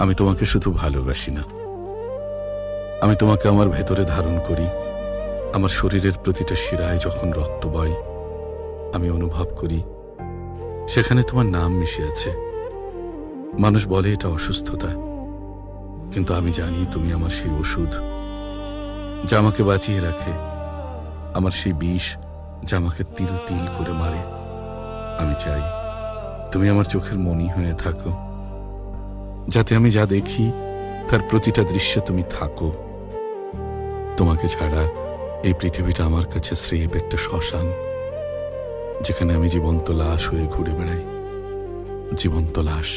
আমি তোমাকে শুধু ভালোবাসি না, আমি তোমাকে আমার ভেতরে ধারণ করি। আমার শরীরের প্রতিটা শিরায় যখন রক্ত বয়, আমি অনুভব করি সেখানে তোমার নাম মিশে আছে। মানুষ বলে এটা অসুস্থতা, কিন্তু আমি জানি তুমি আমার সেই ওষুধ যা আমাকে বাঁচিয়ে রাখে, আমার সেই বিষ যা আমাকে তিল তিল করে মারে। আমি চাই তুমি আমার চোখের মণি হয়ে থাকো, যাতে আমি যা দেখি তার প্রতিটা দৃশ্যে তুমি থাকো। তোমাকে ছাড়া এই পৃথিবীটা আমার কাছে স্রেফ একটা শ্মশান, যেখানে আমি জীবন্ত লাশ হয়ে ঘুরে বেড়াই, জীবন্ত লাশ।